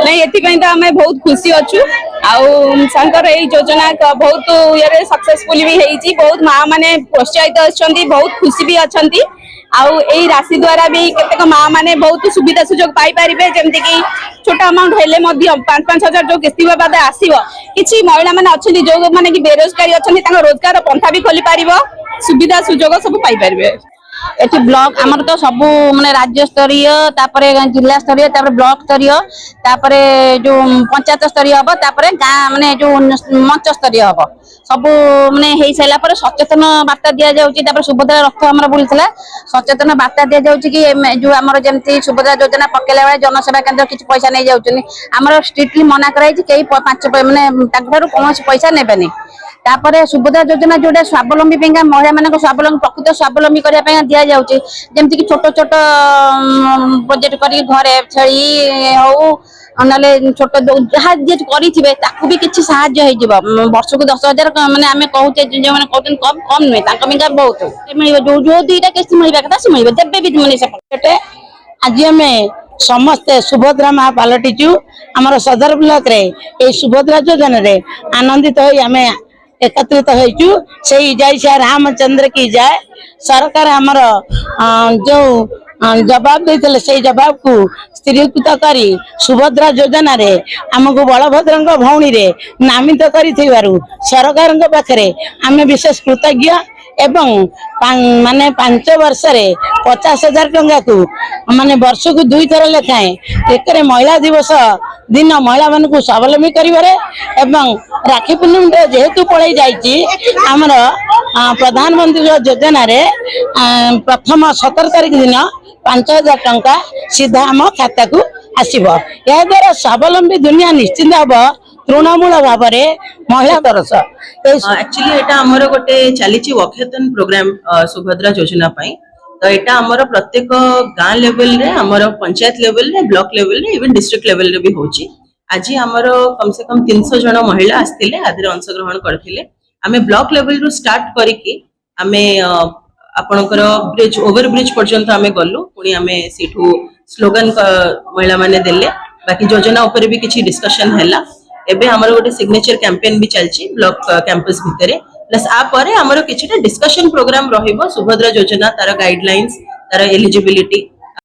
नहीं एथिपाई तो आम बहुत खुशी अच्छु आंकर यही योजना बहुत ये सक्सेसफुल भी होती बहुत माँ मैंने प्रोत्साहित अच्छा बहुत खुशी भी अच्छा आउ यही राशि द्वारा भी केतेक माँ मैंने बहुत सुविधा सुजोग पाई पारिबे जेमति कि छोट अमाउंट हेले 5,000 जो किस्ती बाबद आसीबो किछि महिला माने अछंती जो माने कि बेरोजगारी अछंती तांको रोजगार पंथा भी खोली पारिबो सुविधा सुजोग सब पाई पारिबे एठी ब्लॉक आमर तो सबू माने राज्य स्तरीय तापरे जिला स्तरीय तापरे ब्लॉक स्तरीय तापरे जो पंचायत स्तरीय हबो तापरे गां माने जो मंच स्तरीय हबो सबू माने हेई सैला पर सचेतन वार्ता दिया जाउची तापरे सुभद्रा रथ हमर बुलथला सचेतन वार्ता दिया जाउची कि जो हमर जेमती सुभद्रा योजना पकेला बेले जनसेवा केंद्र किछ पैसा नै जाउचनी हमर स्ट्रिक्टली मना कराई कि केही 5 माने ताकठारु कोनोसी पैसा नेबेनी तापरे सुभद्रा योजना जोडा स्वावलंबी पेंगा महिला मानक स्वावलंबी प्रकृत स्वावलंबी करिया पेंगा दिया जाउची जेमति कि छोट छोट प्रोजेक्ट करी घरे छेली हो नले छोट जहा जे करिथिबे ताकू भी किछि सहाय्य हे जिवो वर्ष को 10,000 माने आमे कहूते जे माने कहतन कम कम नै तांका मिंगा बहुत मिलिबो जो जो दुईटा किस्ती मिलिबा कथा से मिलिबो देबे भी माने सेटे आज हमें समस्त सुभद्रा माँ पालटिचु हमर सदर ब्लॉक रे ए सुभद्रा योजना रे आनंदित होई हमें एकत्रित होइचु सेही जय श्री रामचंद्र की जय सरकार हमर जो जवाब देते से जवाब को स्थिरीकृत करी सुभद्रा योजना रे हमको बलभद्र भौणी रे नामित करी सरकार पाखरे आम विशेष कृतज्ञ एवं माने 5 वर्ष रे 50,000 टंका को माने वर्ष को 2 थर लेखाएं एक महिला दिवस दिन महिला मान को स्वावलंबी करिवारे एवं राखी पूर्णिमा जेहेतु पड़े जाइए आमर प्रधानमंत्री योजना रे प्रथम 17 तारीख दिन 5,000 टंका सीधा आम खाता को आसीबो या द्वारा स्वावलंबी दुनिया निश्चिंत हम तृणमूल भाव में महिला तरस एक्चुअली एटा हमर गोटे चली वक्षेतन प्रोग्राम सुभद्रा योजना पाई तो एटा हमर प्रत्येक गाँ लेवल रे हमर पंचायत लेवल रे ब्लॉक लेवल रे इवन डिस्ट्रिक्ट लेवल रे भी होची आज हमर कम से कम 300 जन महिला आस्तिले आदि अंशग्रहण करथिले आमे ब्लॉक लेवल रो स्टार्ट करिकि आमे आपनकर ब्रिज ओवर ब्रिज पर्यंत आमे गल्लु पुनी आमे सेठू स्लोगन महिला माने देले बाकी योजना ऊपर भी किछि डिस्कशन हैला एबे हमर गोटे सिग्नेचर कैंपेन भी चलची ब्लॉक कैंपस भितरे प्लस आ परे हमर किछटा डिस्कशन प्रोग्राम रहिबो सुभद्रा योजना तार गाइडलाइंस तार एलिजिबिलिटी